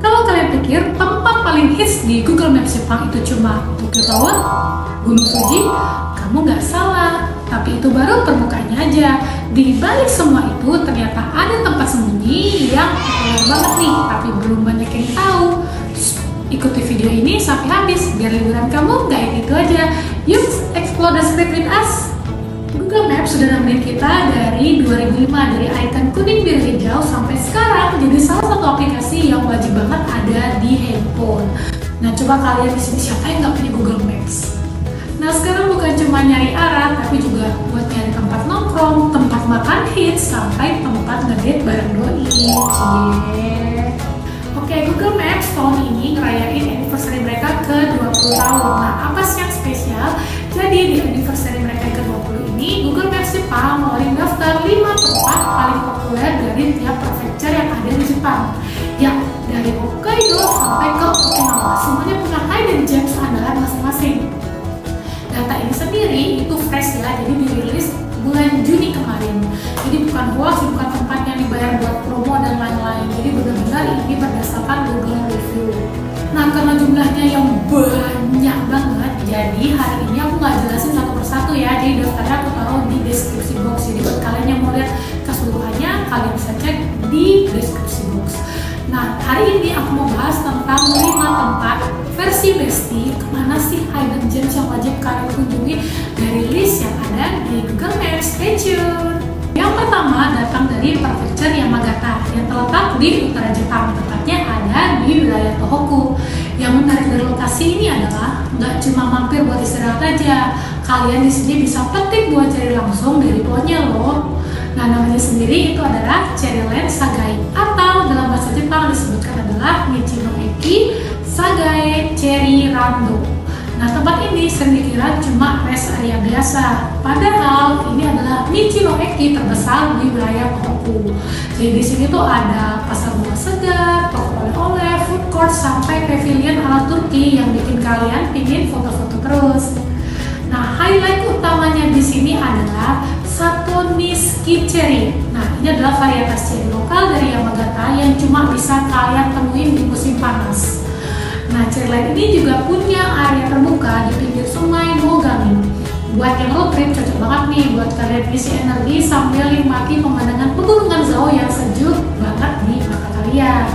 Kalau kalian pikir tempat paling hits di Google Maps Jepang itu cuma Tokyo Tower, Gunung Fuji, kamu nggak salah. Tapi itu baru permukaannya aja. Di balik semua itu ternyata ada tempat sembunyi yang populer banget nih, tapi belum banyak yang tahu. Ikuti video ini sampai habis biar liburan kamu nggak itu aja. Yuk explore the street with us. Google Maps sudah nemenin kita dari 2005, dari icon kuning biru hijau sampai sekarang jadi salah satu aplikasi yang wajib banget ada di handphone. Nah, coba kalian di sini siapa yang nggak punya Google Maps? Nah, sekarang bukan cuma nyari arah, tapi juga buat nyari tempat nongkrong, tempat makan hits, sampai tempat ngedate bareng doi. Cie. Oke, Google Maps tahun ini ngerayain anniversary mereka ke 20 tahun. Nah, apa sih yang spesial? Jadi di anniversary mereka ke 20 ini, Google Maps Jepang ngeluarin daftar 5 tempat paling populer dari tiap prefecture yang ada di Jepang. Ya, dari Hokkaido sampai ke Okinawa, semuanya punya hidden gems andalan masing-masing. Data ini sendiri itu fresh ya, jadi dirilis bulan Juni kemarin. Jadi bukan hoax, bukan tempat yang dibayar buat promo dan lain-lain. Jadi benar-benar ini berdasarkan Google Review. Nah, karena jumlahnya yang banyak banget, jadi hari ini aku nggak jelasin satu persatu ya. Jadi daftarnya aku taruh di deskripsi box. Jadi buat kalian yang mau lihat keseluruhannya, kalian bisa cek di deskripsi box. Nah, hari ini aku mau bahas tentang 5 tempat versi Besti, kemana sih hidden gems yang wajib kalian kunjungi dari list yang ada di Google Maps. Stay tune! Yang pertama datang dari prefecture Yamagata yang terletak di utara Jepang, tepatnya ada di wilayah Tohoku. Yang menarik dari lokasi ini adalah nggak cuma mampir buat istirahat aja, kalian di sini bisa petik buah ceri langsung dari pohonnya loh. Nah, namanya sendiri itu adalah Cherryland Sagae, atau dalam bahasa Jepang disebutkan adalah Michi no Eki Sagae Cherry Rando. Nah, tempat ini sering dikira cuma rest area biasa, padahal ini adalah Michi no Eki terbesar di wilayah Tohoku. Jadi di sini tuh ada pasar buah segar, toko oleh-oleh, food court, sampai pavilion ala Turki yang bikin kalian pingin foto-foto terus. Nah, highlight utamanya di sini adalah Satoniski Cherry. Nah, ini adalah varietas cherry lokal dari Yamagata yang cuma bisa kalian temuin di musim panas. Nah, Cherryland ini juga punya area terbuka di pinggir sungai Mogami. Buat yang road trip cocok banget nih buat kalian isi energi sambil nikmati pemandangan pegunungan Zao yang sejuk banget di mata kalian.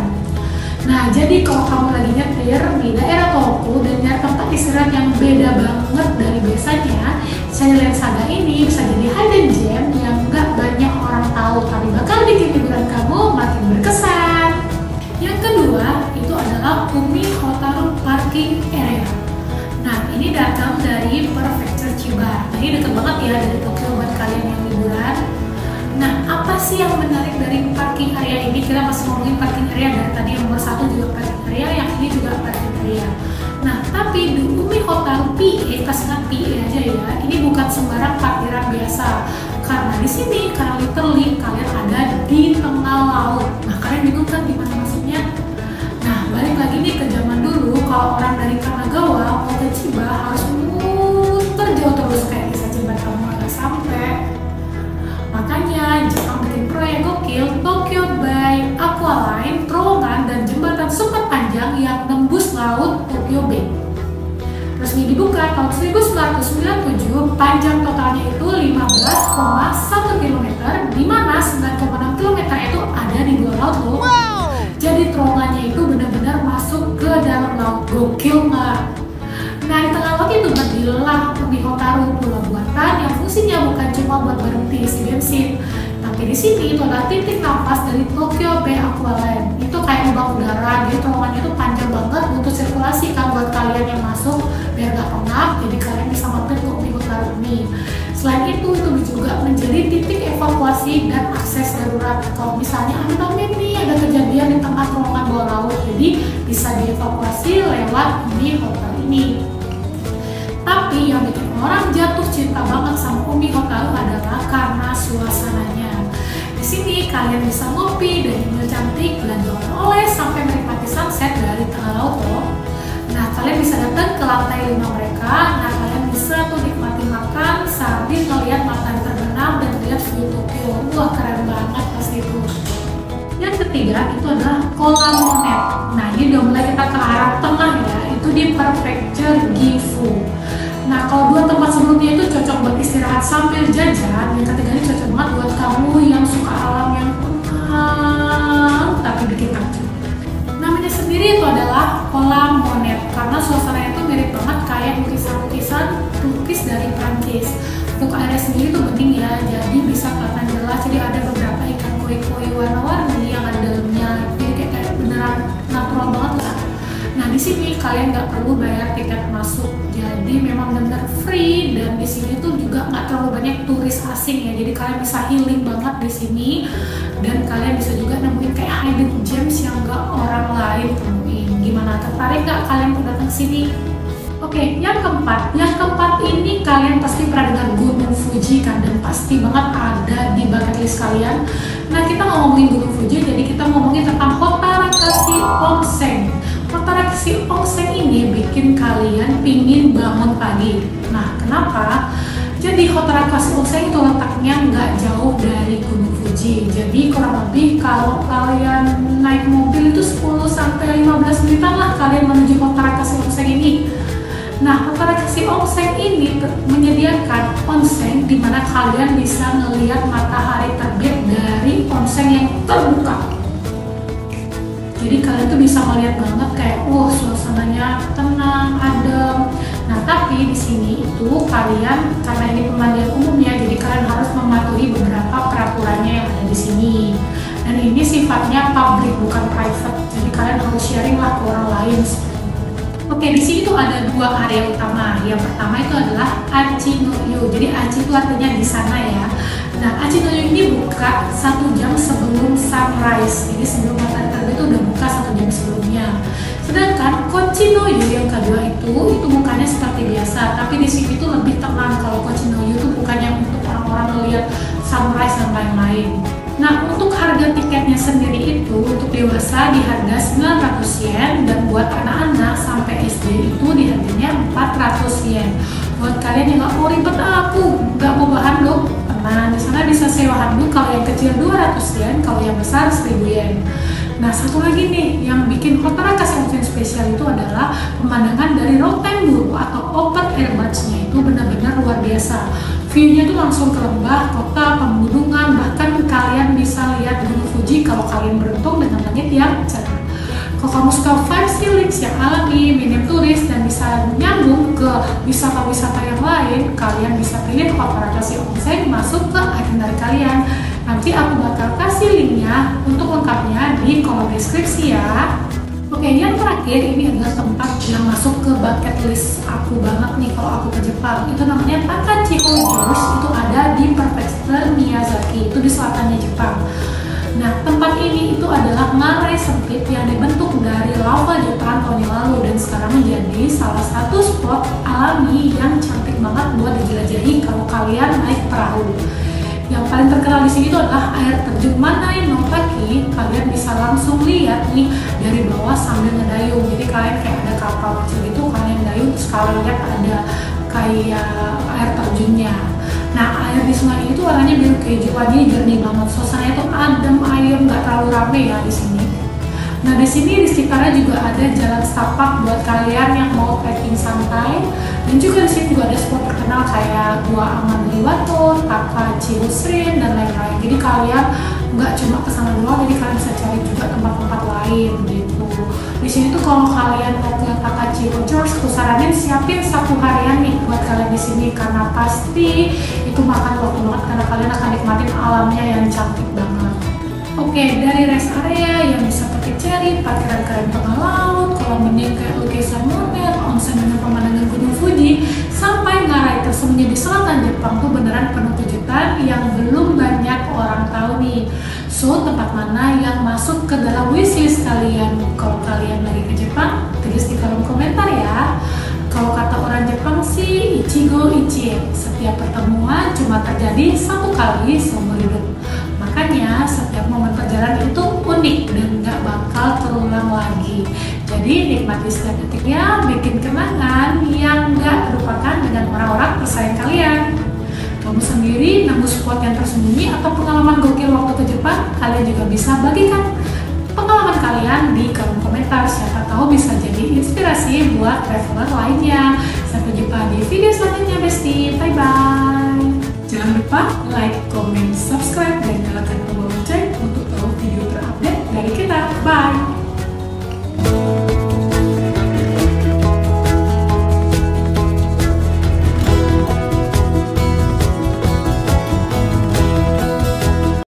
Nah, jadi kalau kamu lagi nyetir di daerah Tohoku dan nyari tempat istirahat yang beda banget dari biasanya, Cherryland Saga ini bisa jadi hidden gem yang nggak banyak orang tahu, tapi bakal bikin liburan kamu makin berkesan. Yang kedua itu adalah Umi Hotaru Parking Area. Nah, ini datang dari Prefecture Chiba. Jadi deket banget ya dari Tokyo buat kalian yang liburan. Nah, apa sih yang menarik dari parking area ini? Kita masih ngomongin parking area dari tadi yang nomor 1 juga parking area, yang ini juga parking area. Nah, tapi di Umi Hotaru PA, kasih PA aja ya, ini bukan sembarang parkiran biasa. Karena di sini, karena literally kalian ada di tengah laut. Nah, kalian bingung kan gimana masuknya? Nah, balik lagi nih ke zaman dulu, kalau orang dari Kanagawa mau ke Chiba harus muter jauh terus kayak kisah Chiba kamu nggak sampai. Makanya Jepang bikin proyek gokil Tokyo Bay Aqualine, terowongan dan jembatan super panjang yang nembus laut Tokyo Bay. Resmi dibuka tahun 1997, panjang totalnya itu 15,1 km, di mana 9,6 km itu ada di bawah laut loh. Wow. Jadi terowongannya itu benar-benar masuk ke dalam laut, gokil nggak? Nah, di tengah laut itu berdirilah Umi Hotaru, pulau buatan yang fungsinya bukan cuma buat berhenti isi bensin, tapi di sini itu ada titik nafas dari Tokyo Bay Aqualine. Itu kayak lubang udara, jadi terowongannya itu panjang banget untuk sirkulasi kan buat kalian yang masuk biar gak pengap, jadi kalian bisa mampir ke Umi Hotaru ini. Selain itu juga menjadi titik evakuasi dan akses darurat. Kalau misalnya amit-amit nih ada kejadian di tengah terowongan bawah laut, jadi bisa dievakuasi lewat Umi Hotaru ini. Tapi yang bikin orang jatuh cinta banget sama Umi Hotaru adalah karena suasananya. Di sini kalian bisa ngopi dan nyemil cantik, belanja oleh-oleh sampai menikmati sunset dari tengah laut loh. Nah, kalian bisa datang ke lantai 5 mereka. Nah, kalian bisa tuh nikmati makan sambil ngeliat matahari terbenam dan lihat view Tokyo. Wah, keren banget pasti itu. Yang ketiga itu adalah kolam monet. buat istirahat sambil jajan, yang ketiga ini cocok banget buat kamu yang suka alam yang tenang tapi bikin takjub. Namanya sendiri itu adalah kolam Monet karena suasananya itu mirip banget kayak lukisan-lukisan Turkis dari Prancis. Untuk airnya sendiri itu bening ya, jadi bisa kelihatan jelas. Jadi ada beberapa ikan koi-koi warna-warni yang ada dalamnya, jadi kayak beneran natural banget lah. Nah di sini kalian nggak perlu bayar tiket masuk, jadi memang benar free, dan di sini tuh juga nggak terlalu banyak turis asing ya, jadi kalian bisa healing banget di sini, dan kalian bisa juga nemuin kayak hidden gems yang nggak orang lain temuin. Gimana, tertarik nggak kalian datang sini? Oke, yang keempat ini kalian pasti pernah dengar Gunung Fuji kan, dan pasti banget ada di bucket list kalian. Nah kita ngomongin Gunung Fuji, jadi kita ngomongin tentang Hotarakasi Onsen. Hotarakasi Onsen ini bikin kalian pingin bangun pagi. Nah kenapa? Jadi Hotarakasi Onsen itu letaknya nggak jauh dari Gunung Fuji. Jadi kurang lebih kalau kalian naik mobil itu 10-15 menitan lah kalian menuju Hotarakasi Onsen ini. Nah, Hotarakasi Onsen ini menyediakan onsen di mana kalian bisa melihat matahari terbit dari onsen yang terbuka. Jadi kalian tuh bisa melihat banget kayak, suasananya tenang, adem. Nah, tapi di sini itu kalian, karena ini pemandian umumnya, jadi kalian harus mematuhi beberapa peraturannya yang ada di sini. Dan ini sifatnya public, bukan private. Jadi kalian harus sharing lah ke orang lain. Oke, di sini tuh ada dua area utama. Yang pertama itu adalah Achi no Yu. Jadi Achi itu artinya di sana ya. Nah, Achi no Yu ini buka 1 jam sebelum sunrise. Jadi sebelum matahari terbit itu udah buka 1 jam sebelumnya. Sedangkan Kochi no Yu yang kedua itu bukanya seperti biasa. Tapi di sini tuh lebih tenang. Kalau Kochi no Yu itu bukannya untuk orang-orang melihat sunrise dan lain-lain. Nah, untuk harga tiketnya sendiri itu untuk dewasa di harga 900 yen, dan buat anak-anak sampai SD itu di harganya 400 yen. Buat kalian yang nggak mau ribet, aku nggak mau bahan handuk, tenang, di sana bisa sewa handuk. Kalau yang kecil 200 yen, kalau yang besar 1000 yen. Nah, satu lagi nih yang bikin Hotarakasi Onsen spesial itu adalah pemandangan dari Rottenburu atau open air beach-nya itu benar-benar luar biasa. View-nya itu langsung ke lembah, kota, pegunungan, bahkan kalian bisa lihat Gunung Fuji kalau kalian beruntung dengan langit yang cerah. Kalau kamu suka vibes healings yang alami, minim turis, dan bisa nyambung ke wisata-wisata yang lain, kalian bisa pilih Hotarakasi Onsen masuk ke agenda kalian. Nanti aku bakal kasih linknya untuk lengkapnya di kolom deskripsi ya. Oke, yang terakhir ini adalah tempat yang masuk ke bucket list aku banget nih kalau aku ke Jepang. Itu namanya Takachiho Josh, itu ada di Prefektur Miyazaki, itu di selatannya Jepang. Nah, tempat ini itu adalah ngarai sempit yang dibentuk dari lava jutaan tahun yang lalu, dan sekarang menjadi salah satu spot alami yang cantik banget buat dijelajahi kalau kalian naik perahu. Yang paling terkenal di sini itu adalah air terjun Manai no Taki. Kalian bisa langsung lihat nih dari bawah sambil ngedayung. Jadi kalian kayak ada kapal kecil gitu, kalian dayung terus kalian lihat ada kayak air terjunnya. Nah, air di sungai ini tuh warnanya biru keju, wajahnya jernih banget. Suasananya tuh adem, ayem, nggak terlalu rame ya di sini. Nah, di sini di sekitarnya juga ada jalan setapak buat kalian yang mau trekking santai. Dan juga di sini juga ada spot terkenal kayak Gua Aman Liwato, Takachiho-shin, dan lain-lain. Jadi kalian nggak cuma kesana doang, jadi kalian bisa cari juga tempat-tempat lain gitu. Di sini tuh kalau kalian mau ke Takachiho Josh, aku saranin siapin 1 harian nih buat kalian di sini, karena pasti itu makan waktu banget, karena kalian akan nikmatin alamnya yang cantik banget. Oke, dari rest area yang bisa pakai cherry, parkiran keren tengah laut, kolam bening kayak lukisan Monet, onsen dengan pemandangan Gunung Fuji, sampai ngarai tersembunyi di selatan Jepang tuh beneran penuh kejutan yang belum banyak orang tahu nih. So, tempat mana yang masuk ke dalam wishlist kalian kalau kalian lagi ke Jepang? Tulis di kolom komentar ya. Kalau kata orang Jepang sih, ichigo ichie, setiap pertemuan cuma terjadi 1 kali seumur hidup. Makanya setiap momen perjalanan itu unik dan nggak bakal terulang lagi. Jadi nikmati setiap detiknya, bikin kenangan yang nggak terlupakan dengan orang-orang tersayang kalian. Kamu sendiri nemu spot yang tersembunyi atau pengalaman gokil waktu ke Jepang? Kalian juga bisa bagikan pengalaman kalian di kolom komentar. Siapa tahu bisa jadi inspirasi buat traveler lainnya. Sampai jumpa di video selanjutnya, Besti. Bye-bye. lupa like, comment, subscribe, dan nyalakan